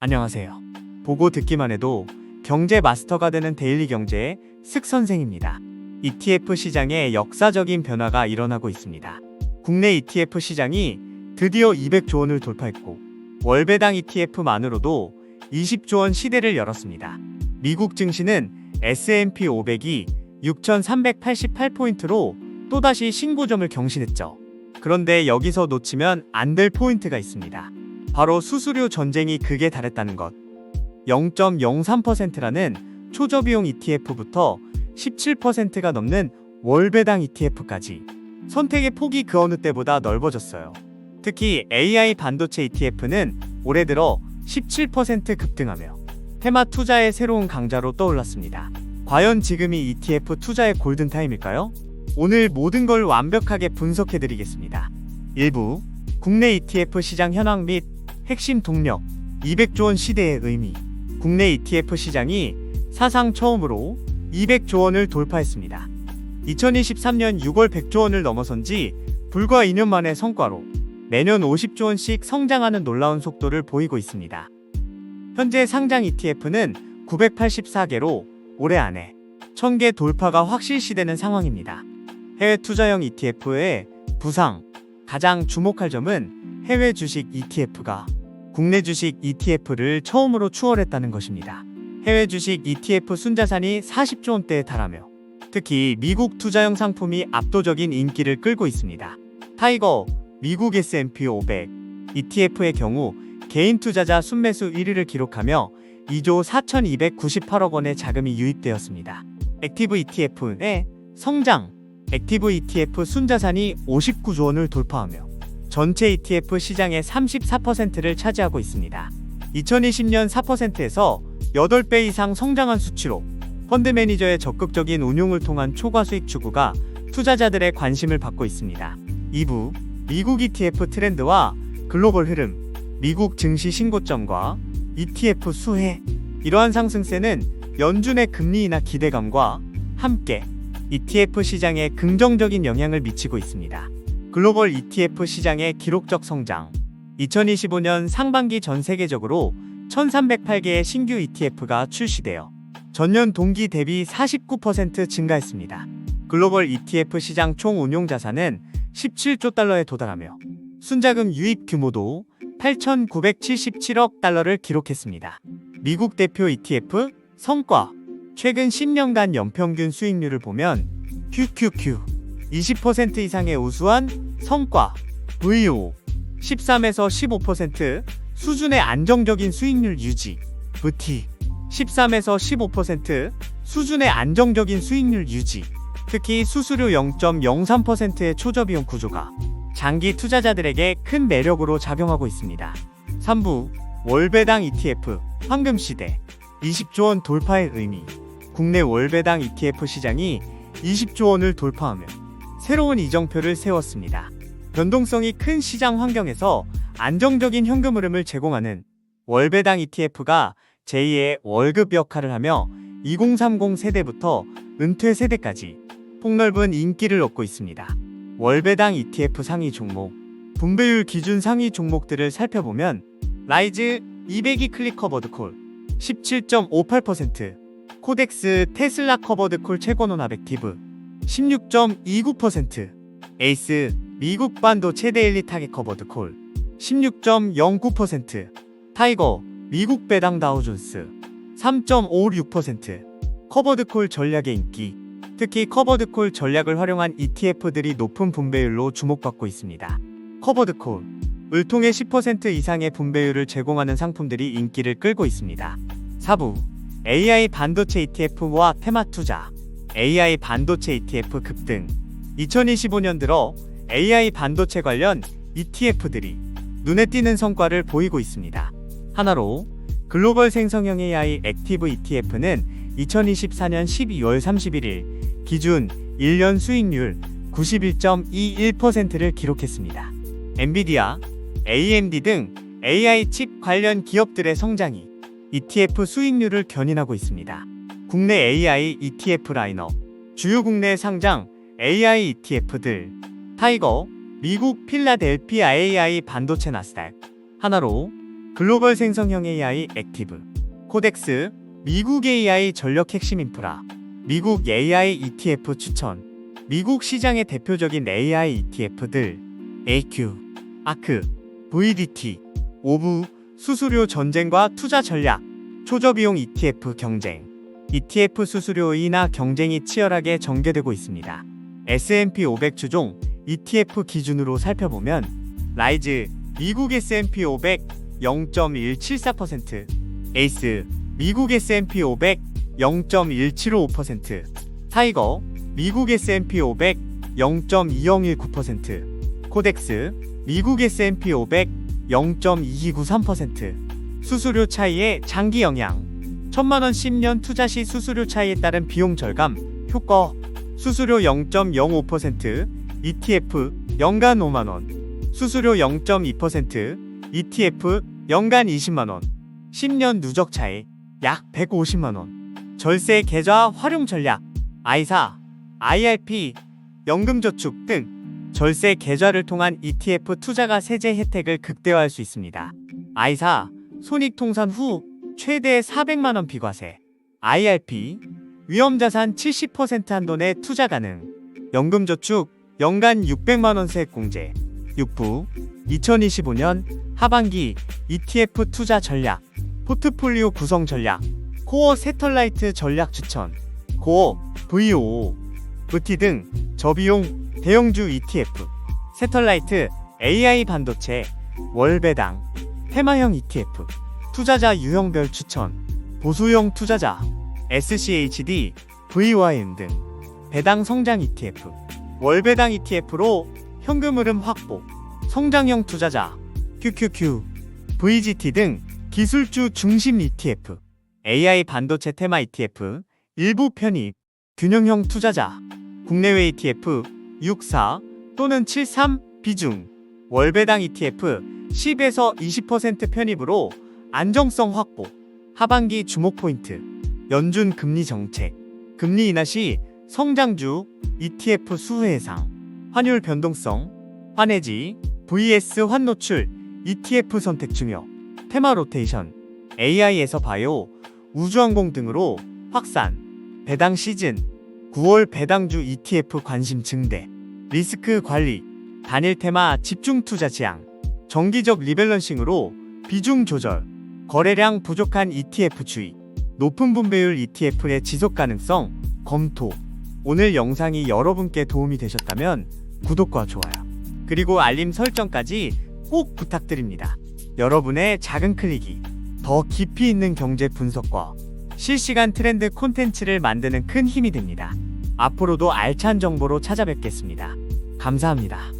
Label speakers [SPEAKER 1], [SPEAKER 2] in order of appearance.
[SPEAKER 1] 안녕하세요. 보고 듣기만 해도 경제 마스터가 되는 데일리 경제의 슥 선생입니다. ETF 시장에 역사적인 변화가 일어나고 있습니다. 국내 ETF 시장이 드디어 200조 원을 돌파했고 월배당 ETF만으로도 20조 원 시대를 열었습니다. 미국 증시는 S&P 500이 6,388포인트로 또다시 신고점을 경신했죠. 그런데 여기서 놓치면 안 될 포인트가 있습니다. 바로 수수료 전쟁이 극에 달했다는 것. 0.03%라는 초저비용 ETF부터 17%가 넘는 월배당 ETF까지 선택의 폭이 그 어느 때보다 넓어졌어요. 특히 AI 반도체 ETF는 올해 들어 17% 급등하며 테마 투자의 새로운 강자로 떠올랐습니다. 과연 지금이 ETF 투자의 골든타임일까요? 오늘 모든 걸 완벽하게 분석해드리겠습니다. 1부, 국내 ETF 시장 현황 및 핵심 동력, 200조 원 시대의 의미. 국내 ETF 시장이 사상 처음으로 200조 원을 돌파했습니다. 2023년 6월 100조 원을 넘어선 지 불과 2년 만의 성과로 매년 50조 원씩 성장하는 놀라운 속도를 보이고 있습니다. 현재 상장 ETF는 984개로 올해 안에 1000개 돌파가 확실시되는 상황입니다. 해외 투자형 ETF의 부상, 가장 주목할 점은 해외 주식 ETF가 국내 주식 ETF를 처음으로 추월했다는 것입니다. 해외 주식 ETF 순자산이 40조 원대에 달하며 특히 미국 투자형 상품이 압도적인 인기를 끌고 있습니다. 타이거, 미국 S&P 500 ETF의 경우 개인 투자자 순매수 1위를 기록하며 2조 4,298억 원의 자금이 유입되었습니다. 액티브 ETF의 성장, 액티브 ETF 순자산이 59조 원을 돌파하며 전체 ETF 시장의 34%를 차지하고 있습니다. 2020년 4%에서 8배 이상 성장한 수치로 펀드 매니저의 적극적인 운용을 통한 초과 수익 추구가 투자자들의 관심을 받고 있습니다. 2부, 미국 ETF 트렌드와 글로벌 흐름, 미국 증시 신고점과 ETF 수혜. 이러한 상승세는 연준의 금리 인하 기대감과 함께 ETF 시장에 긍정적인 영향을 미치고 있습니다. 글로벌 ETF 시장의 기록적 성장. 2025년 상반기 전 세계적으로 1308개의 신규 ETF가 출시되어 전년 동기 대비 49% 증가했습니다. 글로벌 ETF 시장 총 운용 자산은 17조 달러에 도달하며 순자금 유입 규모도 8,977억 달러를 기록했습니다. 미국 대표 ETF 성과. 최근 10년간 연평균 수익률을 보면 QQQ 20% 이상의 우수한 성과, VO 13에서 15% 수준의 안정적인 수익률 유지, VT 13에서 15% 수준의 안정적인 수익률 유지. 특히 수수료 0.03%의 초저비용 구조가 장기 투자자들에게 큰 매력으로 작용하고 있습니다. 3부, 월배당 ETF 황금시대 20조 원 돌파의 의미. 국내 월배당 ETF 시장이 20조 원을 돌파하며 새로운 이정표를 세웠습니다. 변동성이 큰 시장 환경에서 안정적인 현금 흐름을 제공하는 월배당 ETF가 제2의 월급 역할을 하며 2030 세대부터 은퇴 세대까지 폭넓은 인기를 얻고 있습니다. 월배당 ETF 상위 종목, 분배율 기준 상위 종목들을 살펴보면 라이즈 202 클릭 커버드 콜 17.58%, 코덱스 테슬라 커버드 콜 채권원 아벡티브 16.29%, 에이스 미국 반도체 데일리 타겟 커버드 콜 16.09%, 타이거 미국 배당 다우존스 3.56%. 커버드 콜 전략의 인기. 특히 커버드 콜 전략을 활용한 ETF들이 높은 분배율로 주목받고 있습니다. 커버드 콜을 통해 10% 이상의 분배율을 제공하는 상품들이 인기를 끌고 있습니다. 4부, AI 반도체 ETF와 테마 투자. AI 반도체 ETF 급등. 2025년 들어 AI 반도체 관련 ETF들이 눈에 띄는 성과를 보이고 있습니다. 하나로 글로벌 생성형 AI 액티브 ETF는 2024년 12월 31일 기준 1년 수익률 91.21%를 기록했습니다. 엔비디아, AMD 등 AI 칩 관련 기업들의 성장이 ETF 수익률을 견인하고 있습니다. 국내 AI ETF 라인업. 주요 국내 상장 AI ETF들. 타이거, 미국 필라델피아 AI 반도체 나스닥. 하나로 글로벌 생성형 AI 액티브, 코덱스, 미국 AI 전력 핵심 인프라, 미국 AI ETF 추천, 미국 시장의 대표적인 AI ETF들, AQ, 아크, VDT, 오브, 수수료 전쟁과 투자 전략, 초저비용 ETF 경쟁, ETF 수수료 인하 경쟁이 치열하게 전개되고 있습니다. S&P 500 주종 ETF 기준으로 살펴보면 라이즈, 미국 S&P 500 0.174%, 에이스, 미국 S&P 500 0.1755%, 타이거, 미국 S&P 500 0.2019%, 코덱스, 미국 S&P 500 0.2293%. 수수료 차이의 장기 영향. 1000만원 10년 투자 시 수수료 차이에 따른 비용 절감 효과. 수수료 0.05%, ETF 연간 5만원. 수수료 0.2%, ETF 연간 20만원. 10년 누적 차이 약 150만원. 절세 계좌 활용 전략. 아이사, IRP, 연금저축 등 절세 계좌를 통한 ETF 투자가 세제 혜택을 극대화할 수 있습니다. 아이사, 손익통산 후 최대 400만원 비과세. IRP, 위험자산 70% 한도 내 투자 가능. 연금저축, 연간 600만원 세액 공제. 육부, 2025년 하반기 ETF 투자 전략, 포트폴리오 구성 전략, 코어 새털라이트 전략 추천, 코어, VO, VT 등 저비용 대형주 ETF, 새털라이트, AI 반도체, 월배당, 테마형 ETF, 투자자 유형별 추천, 보수형 투자자, SCHD, VYM 등, 배당 성장 ETF, 월배당 ETF로 현금 흐름 확보, 성장형 투자자, QQQ, VGT 등 기술주 중심 ETF, AI 반도체 테마 ETF, 일부 편입, 균형형 투자자, 국내외 ETF 64 또는 73 비중, 월배당 ETF 10에서 20% 편입으로 안정성 확보. 하반기 주목 포인트, 연준 금리 정책, 금리 인하 시 성장주 ETF 수혜 해상, 환율 변동성, 환해지, vs 환노출, ETF 선택 중요, 테마 로테이션, AI에서 바이오, 우주항공 등으로 확산, 배당 시즌, 9월 배당주 ETF 관심 증대, 리스크 관리, 단일 테마 집중 투자 지향, 정기적 리밸런싱으로 비중 조절, 거래량 부족한 ETF 주의, 높은 분배율 ETF의 지속 가능성 검토. 오늘 영상이 여러분께 도움이 되셨다면 구독과 좋아요, 그리고 알림 설정까지 꼭 부탁드립니다. 여러분의 작은 클릭이 더 깊이 있는 경제 분석과 실시간 트렌드 콘텐츠를 만드는 큰 힘이 됩니다. 앞으로도 알찬 정보로 찾아뵙겠습니다. 감사합니다.